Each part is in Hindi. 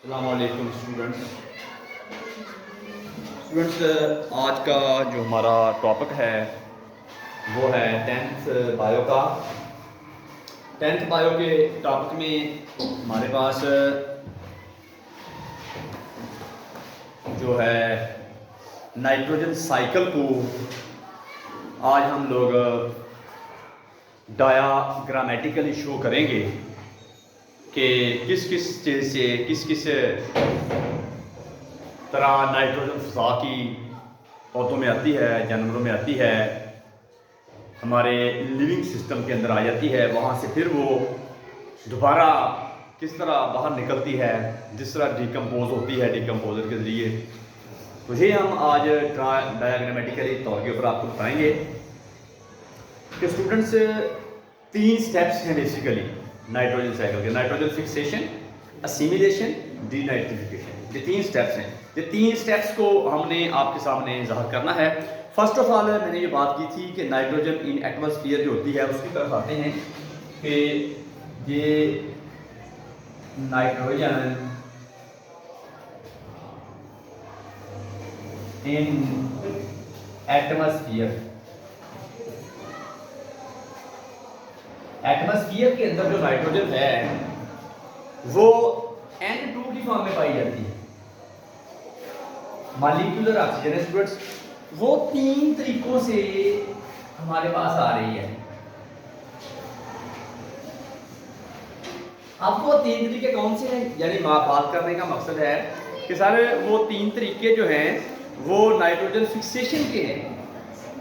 अस्सलामुअलैकुम स्टूडेंट्स, आज का जो हमारा टॉपिक है वो है टेंथ बायो का। टेंथ बायो के टॉपिक में हमारे पास जो है नाइट्रोजन साइकिल को आज हम लोग डायाग्रामेटिकली शो करेंगे कि किस किस चीज़ से किस किस तरह नाइट्रोजन फ़ज़ा की पौधों में आती है, जानवरों में आती है, हमारे लिविंग सिस्टम के अंदर आ जाती है, वहाँ से फिर वो दोबारा किस तरह बाहर निकलती है, जिस तरह डिकम्पोज होती है डिकम्पोजर के ज़रिए। तो ये हम आज डायाग्रामेटिकली तौर के ऊपर आपको बताएंगे कि स्टूडेंट्स 3 स्टेप्स हैं बेसिकली नाइट्रोजन साइकिल के। नाइट्रोजन फिक्सेशन, असिमिलेशन, डीनाइट्रिफिकेशन, ये 3 स्टेप्स हैं। ये 3 स्टेप्स को हमने आपके सामने ज़ाहिर करना है। फर्स्ट ऑफ ऑल मैंने ये बात की थी कि नाइट्रोजन इन एटमॉस्फेयर जो होती है उसकी तरफ आते हैं कि ये नाइट्रोजन इन एटमॉस्फेयर के अंदर जो नाइट्रोजन है वो N2 की फॉर्म में पाई जाती है, मॉलिक्यूलर ऑक्सीजन स्टूडेंट्स। वो 3 तरीकों से हमारे पास आ रही है। अब वो 3 तरीके कौन से हैं, यानी बात करने का मकसद है कि सारे वो 3 तरीके जो हैं वो नाइट्रोजन फिक्सेशन के हैं।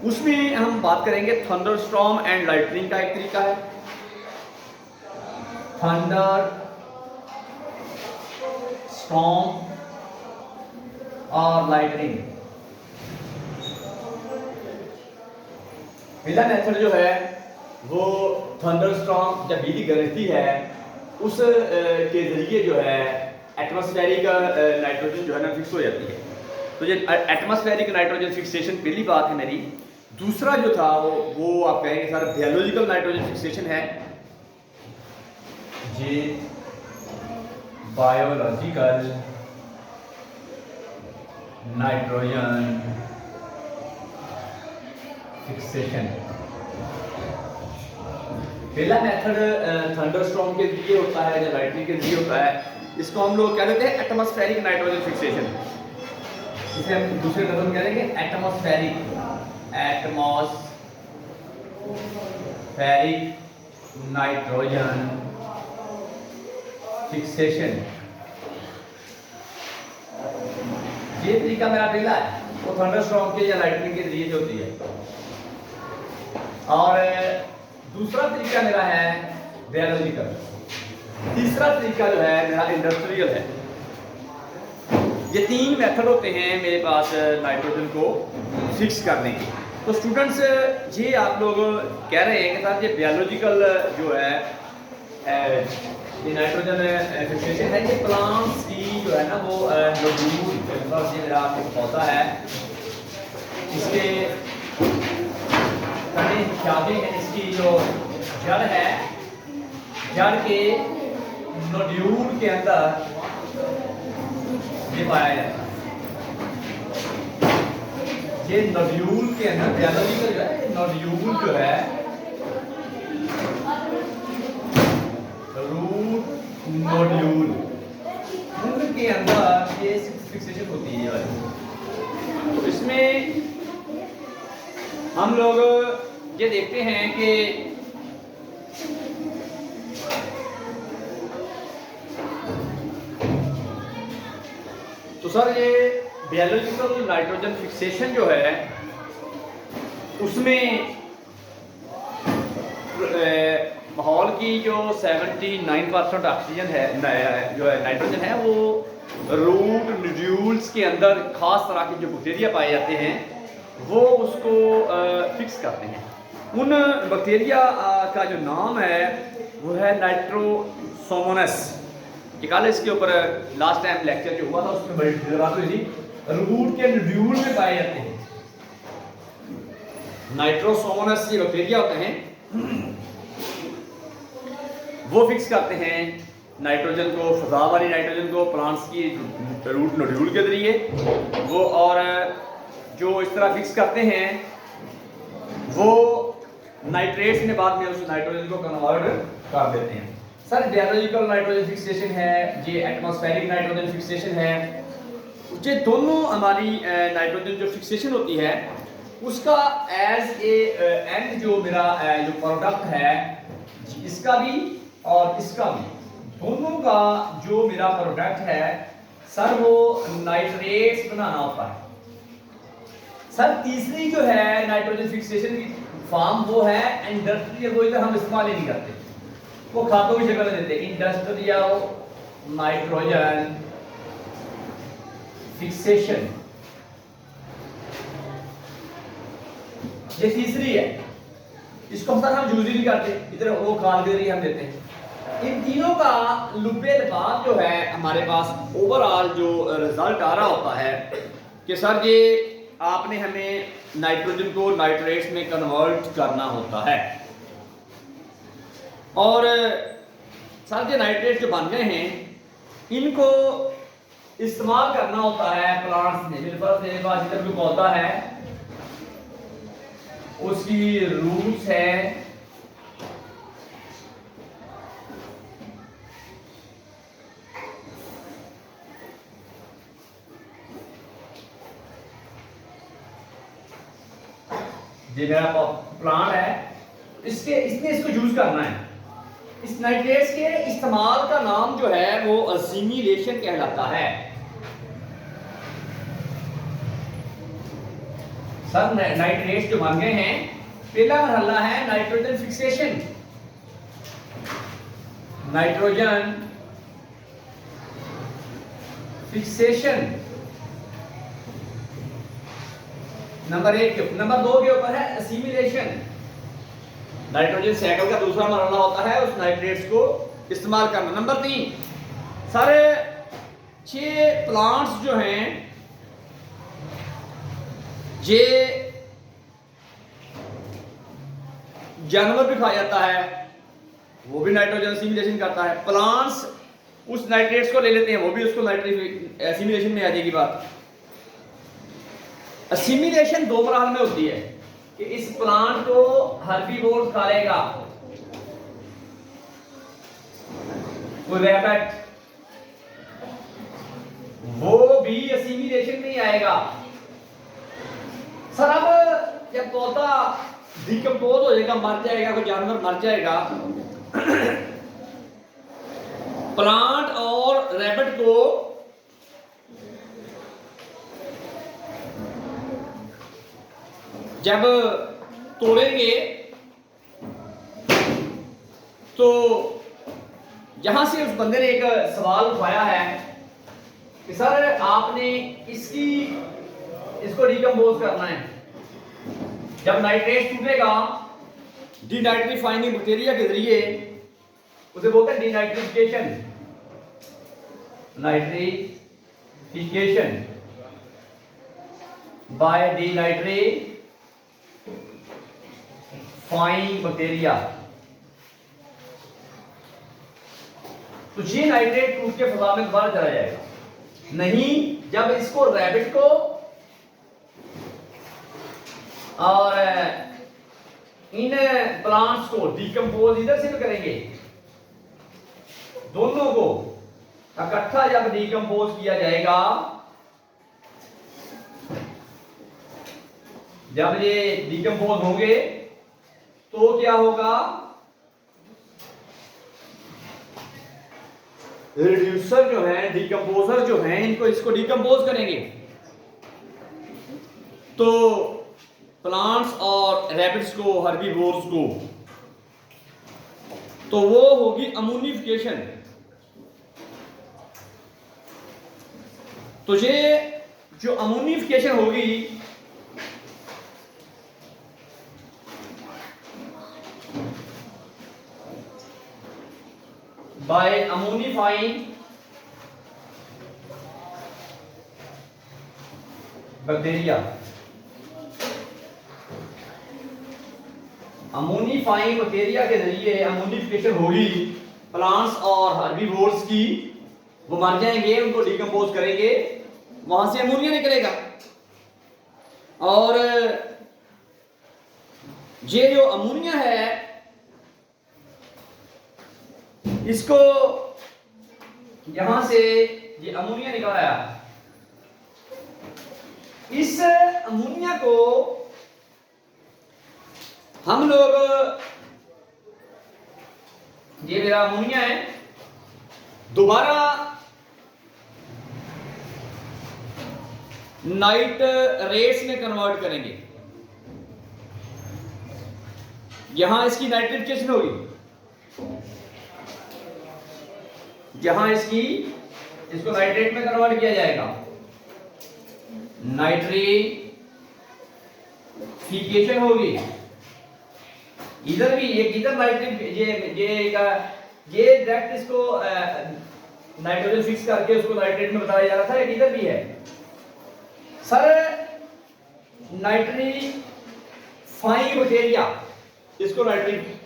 उसमें हम बात करेंगे थंडरस्टॉर्म एंड लाइटनिंग का एक तरीका है, थंडर स्टॉर्म और लाइटनिंग। पहला मेथड जो है वो थंडरस्टॉर्म, जब बिजली गरजती है उस के जरिए जो है एटमॉस्फेरिक नाइट्रोजन जो है ना फिक्स हो जाती है। तो ये एटमॉस्फेरिक नाइट्रोजन फिक्सेशन पहली बात है मेरी। दूसरा जो था वो आप कहेंगे सर बायोलॉजिकल नाइट्रोजन फिक्सेशन है। ये बायोलॉजिकल नाइट्रोजन फिक्सेशन। पहला मेथड थंडरस्टॉर्म के लिए होता है या लाइटनिंग के लिए होता है, इसको हम लोग क्या कहते हैं एटमॉस्फेरिक नाइट्रोजन फिक्सेशन। इसे हम दूसरे लफ्ज़ में कहेंगे एटमॉस्फेरिक नाइट्रोजन फिक्सेशन। ये तरीका मेरा पहला है, वो थंडरस्टॉर्म के या लाइटनिंग के जरिए होती है। और दूसरा तरीका मेरा है बायोलॉजिकल। तीसरा तरीका जो है मेरा इंडस्ट्रियल है। ये 3 मेथड होते हैं मेरे पास नाइट्रोजन को फिक्स करने के। तो स्टूडेंट्स ये आप लोग कह रहे हैं कि सर ये बायोलॉजिकल जो है ये नाइट्रोजन फिक्सेशन है, ये प्लांट्स की जो है ना वो नोड्यूल मेरा पौधा है, इसके तने शादे हैं, इसकी जो जड़ है, जड़ के नोड्यूल के अंदर ये पाया जाता है। ये नोड्यूल के अंदर बायोलॉजिकल जो है नोड्यूल जो है रूट नोड्यूल उनके अंदर ये फिक्सेशन होती है। तो इसमें हम लोग ये देखते हैं कि तो सर ये बायोलॉजिकल नाइट्रोजन फिक्सेशन जो है उसमें माहौल की जो 79% ऑक्सीजन है जो है नाइट्रोजन है वो रूट नोड्यूल्स के अंदर खास तरह के जो बैक्टीरिया पाए जाते हैं वो उसको फिक्स करते हैं। उन बैक्टीरिया का जो नाम है वो है नाइट्रोसोमोनस। कि कल इसके ऊपर लास्ट टाइम लेक्चर जो हुआ था उसमें बड़ी बात हुई थी। रूट के नोड्यूल में पाए जाते हैं नाइट्रोसोमोनस बैक्टीरिया होते हैं, वो फिक्स करते हैं नाइट्रोजन को, फ़ज़ा वाली नाइट्रोजन को प्लांट्स की रूट नोड्यूल के ज़रिए वो, और जो इस तरह फिक्स करते हैं वो नाइट्रेट्स में बाद में उस नाइट्रोजन को कन्वर्ट कर देते हैं। सर बायोलॉजिकल नाइट्रोजन फिक्सेशन है, ये एटमॉस्फेरिक नाइट्रोजन फिक्सेशन है, ये दोनों हमारी नाइट्रोजन जो फिक्सेशन होती है उसका एज ए एंड जो मेरा जो प्रोडक्ट है इसका भी और इसका भी, दोनों का जो मेरा प्रोडक्ट है सर वो नाइट्रेट्स बनाना होता है। सर तीसरी जो है नाइट्रोजन फिक्सेशन की फॉर्म वो है इंडस्ट्रियल, वो इधर हम इस्तेमाल ही नहीं करते, वो खातों की शक्ल में देते हैं, इंडस्ट्रियल नाइट्रोजन फिक्सेशन, ये तीसरी है। इसको सर हम यूज ही नहीं करते, इधर वो खाद के जरिए हम देते हैं। इन तीनों का लुपे बाद जो है हमारे पास ओवरऑल जो रिजल्ट आ रहा होता है कि सर ये आपने हमें नाइट्रोजन को नाइट्रेट्स में कन्वर्ट करना होता है, और सर ये नाइट्रेट जो बन गए हैं इनको इस्तेमाल करना होता है प्लांट्स में। मेरे पास इधर जो पौधा है उसकी रूट्स है, ये मेरा प्लांट है, इसने इसको यूज करना है। इस नाइट्रेट्स के इस्तेमाल का नाम जो है वो असिमिलेशन कहलाता है। सब नाइट्रेट्स जो बन गए हैं, पहला मरहला है nitrogen fixation, nitrogen fixation number 1 के, नंबर 2 के ऊपर है असिमिलेशन। नाइट्रोजन साइकिल का दूसरा मरहला होता है उस नाइट्रेट्स को इस्तेमाल करना। नंबर 3, सारे 6 प्लांट्स जो हैं ये जानवर भी खाया जाता है, वो भी नाइट्रोजन असिमिलेशन करता है। प्लांट्स उस नाइट्रेट्स को ले लेते हैं, वो भी उसको नाइट्रेट असिमिलेशन में आ जाएगी बात। असिमिलेशन 2 मरहल में होती है कि इस प्लांट को हर्बीवोर खा लेगा, कोई रैबिट, वो भी असिमिलेशन में ही आएगा। सर अब जब पौधा डिकम्पोज हो जाएगा, मर जाएगा, कोई जानवर मर जाएगा, प्लांट और रैबिट को जब तोड़ेंगे तो यहां से उस बंदे ने एक सवाल उठाया है कि सर आपने इसको डिकम्पोज करना है। जब नाइट्रेट टूटेगा डीनाइट्रीफाइंग बैक्टीरिया के जरिए, उसे बोलते हैं denitrification, nitrification by denitrifying bacteria. तो ये नाइट्रेट टूट के फजा में दोबारा चला जाएगा नहीं, जब इसको रैबिट को और इन प्लांट्स को डिकम्पोज इधर से भी करेंगे, दोनों को इकट्ठा जब डिकम्पोज किया जाएगा, जब ये डिकम्पोज होंगे तो क्या होगा, रिड्यूसर जो है, डिकम्पोजर जो है, इनको इसको डिकम्पोज करेंगे तो प्लांट्स और रैबिट्स को, हर्बीवोर्स को, तो वो होगी अमोनिफिकेशन। तो ये जो अमोनिफिकेशन होगी बाय अमोनिफाइंग बैक्टीरिया, अमोनिफाइंग बैक्टीरिया के जरिए अमोनिफिकेशन होगी प्लांट्स और हर्बीवोर्स की, वो मर जाएंगे, उनको डिकम्पोज करेंगे, वहां से अमोनिया निकलेगा। और ये जो अमोनिया है इसको यहां से ये अमोनिया निकल आया, इस अमोनिया को हम लोग, ये मेरा अमोनिया है, दोबारा नाइट्रेट्स में कन्वर्ट करेंगे। यहां इसकी नाइट्रिफिकेशन होगी, यहां इसको नाइट्रेट में कन्वर्ट किया जाएगा, नाइट्रिफिकेशन होगी। इधर भी इधर नाइट्रिक ये डायरेक्ट इसको नाइट्रोजन फिक्स करके उसको नाइट्रेट में बताया जा रहा था, इधर भी है सर नाइट्रीफाइंग बैक्टीरिया, इसको नाइट्रिक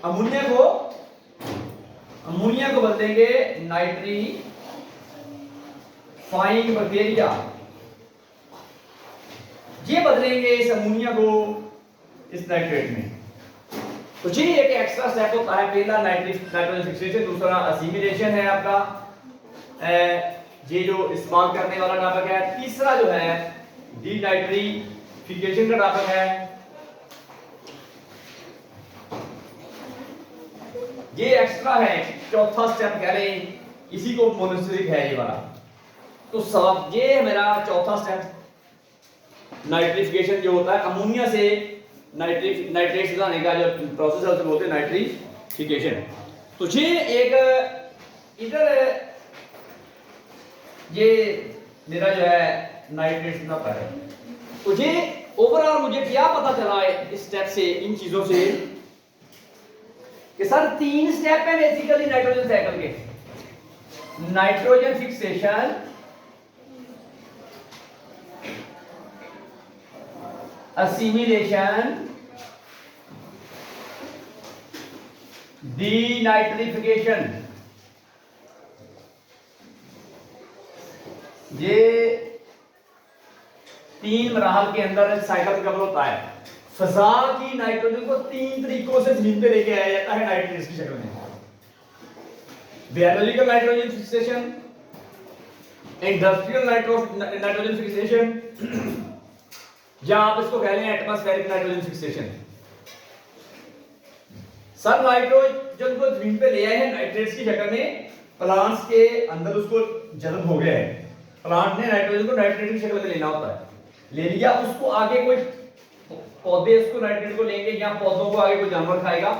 अमोनिया को बदलेंगे नाइट्रीफाइंग बैक्टीरिया, ये बदलेंगे इस अमोनिया को इस नाइट्रेट में। तो जी एक एक्स्ट्रा स्टेप होता है, पहला नाइट्रोजन फिक्सेशन, दूसरा असिमिलेशन है आपका, ये जो इस्तेमाल करने वाला टॉपिक है। तीसरा जो है डीनाइट्रिफिकेशन का टॉपिक है, ये एक्स्ट्रा है, चौथा स्टेप कह रहे हैं, इसी को मोनोस्टेरिक है ये वाला। तो सब ये मेरा चौथा स्टेप, नाइट्रिफिकेशन जो होता है, अमोनिया से नाइट्रेट बनाने का जो प्रोसेस है उसे बोलते हैं नाइट्रिफिकेशन। तो ये एक इधर ये मेरा जो है नाइट्रेट बनाता है। तो ये ओवरऑल मुझे क्या पता चला है इस स्टेप से, इन चीजों से, कि सर 3 स्टेप है बेसिकली नाइट्रोजन साइकिल के, नाइट्रोजन फिक्सेशन, असिमिलेशन, डीनाइट्रिफिकेशन। ये 3 मराहल के अंदर साइकिल कवर होता है। फजा की नाइट्रोजन को 3 तरीकों से जमीन पे लेके आया जाता है नाइट्रेट्स की शक्ल में, biological nitrogen fixation, industrial nitrogen fixation, या आप इसको कह लें atmospheric nitrogen fixation. Sir nitrogen को जमीन पे ले आए हैं नाइट्रेट्स की शक्ल में, प्लांट्स के अंदर उसको जन्म हो गया है, प्लांट ने नाइट्रोजन को नाइट्रेट की शक्ल में लेना होता है, ले लिया, उसको आगे कोई पौधे उसको नाइट्रेट को लेंगे या पौधों को आगे कोई जानवर खाएगा।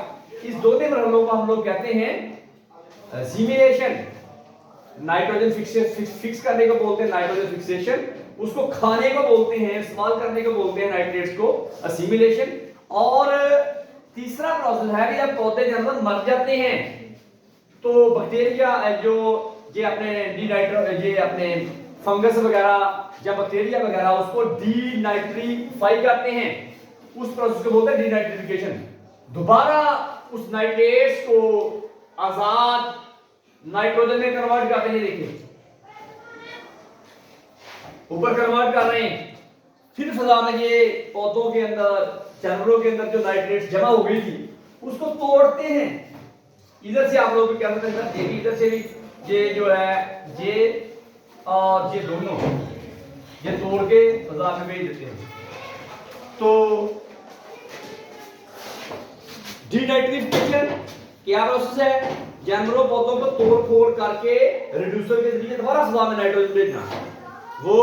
इस दोनों मरहलों को हम लोग कहते हैं असिमिलेशन, नाइट्रोजन फिक्स करने को बोलते हैं नाइट्रोजन फिक्सेशन, उसको खाने को बोलते हैं, इस्तेमाल करने को बोलते हैं नाइट्रेट्स को असिमिलेशन। और तीसरा प्रोसेस है कि जब पौधे जानवर मर जाते हैं तो बैक्टीरिया जो ये अपने फंगस वगैरह या बैक्टीरिया वगैरह उसको डीनाइट्रीफाई करते हैं, उस प्रोसेस को बोलते हैं डीनाइट्रिफिकेशन। दोबारा उस नाइट्रेट्स को आजाद नाइट्रोजन में कन्वर्ट करते हैं, देखिए ऊपर कन्वर्ट कर रहे हैं, फिर फजा में ये पौधों के अंदर जानवरों के अंदर जो नाइट्रेट्स जमा हो गई थी उसको तोड़ते हैं। इधर से आप लोग क्या करते हैं, इधर से भी ये जो है ये और ये दोनों ये तोड़ के फजा में भेज देते हैं। तो डीनाइट्रिफिकेशन क्या प्रोसेस है, जानवरों पौधों को तोड़ फोड़ करके रिड्यूसर के जरिए दोबारा फजा में नाइट्रोजन भेजना, वो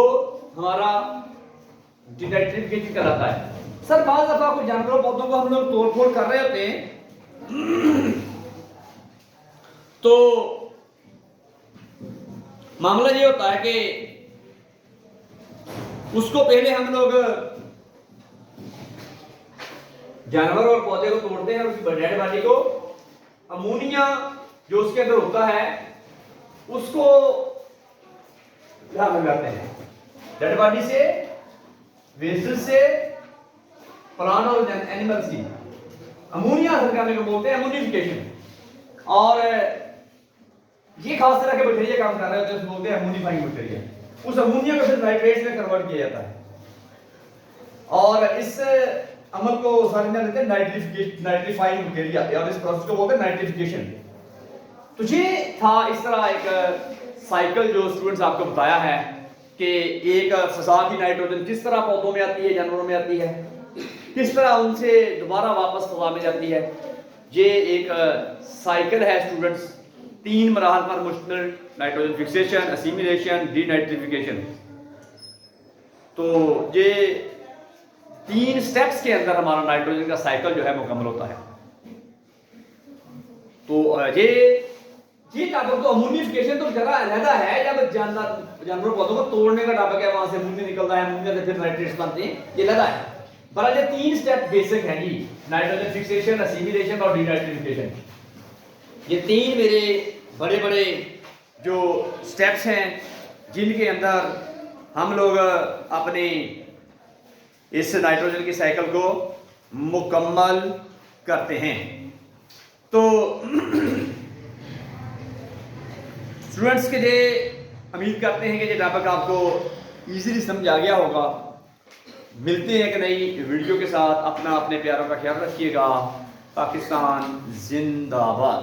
हमारा डीनाइट्रिफिकेशन कहलाता है। सर बाज़ दफा कुछ जानवरों पौधों को हम लोग तोड़ फोड़ कर रहे होते हैं तो मामला ये होता है कि उसको पहले हम लोग जानवर और पौधे को तोड़ते हैं और उसकी डेड बॉडी को अमोनिया जो उसके अंदर होता है उसको ध्यान लगाते हैं, डेड बॉडी से, वेस्ट से, प्लांट और एनिमल्स की अमोनिया हासिल करने को बोलते हैं अमोनिफिकेशन। और ये खास तरह के बैक्टीरिया काम कर रहे होते हैं, उसको बोलते हैं अमोनिफाइंग बैक्टीरिया। उस अमोनिया को फिर नाइट्रेट्स में कन्वर्ट किया जाता है और इस अमल को सारे जान लेते हैं नाइट्रीफाइंग बैक्टीरिया, और इस प्रोसेस को बोलते हैं नाइट्रिफिकेशन। तो ये था इस तरह एक साइकिल जो स्टूडेंट्स आपको बताया है कि एक फजा की नाइट्रोजन किस तरह पौधों में आती है, जानवरों में आती है, किस तरह उनसे दोबारा वापस फजा में जाती है। ये एक साइकिल है स्टूडेंट्स, 3 मराहल पर मुश्तमिल, नाइट्रोजन फिक्सेशन, असिमिलेशन, डीनाइट्रिफिकेशन। तो ये 3 स्टेप्स के अंदर हमारा नाइट्रोजन का साइकिल जो है मुकम्मल होता है। तो ये टापक तो अमोनिफिकेशन तो जरा अलग है, जब जानवर पौधों को तोड़ने का टापक है, वहां से अमोनिया निकलता है, अमोनिया से फिर नाइट्रेट्स बनते हैं, ये अलग है। पर ये 3 स्टेप बेसिक हैं जी, नाइट्रोजन फिक्सेशन, असिमिलेशन और डीनाइट्रिफिकेशन। ये 3 मेरे बड़े बड़े जो स्टेप्स हैं जिनके अंदर हम लोग अपने इस नाइट्रोजन की साइकिल को मुकम्मल करते हैं। तो स्टूडेंट्स के लिए उम्मीद करते हैं कि ये टॉपिक आपको इजीली समझ आ गया होगा। मिलते हैं एक नई वीडियो के साथ। अपना अपने प्यारों का ख्याल रखिएगा। पाकिस्तान जिंदाबाद।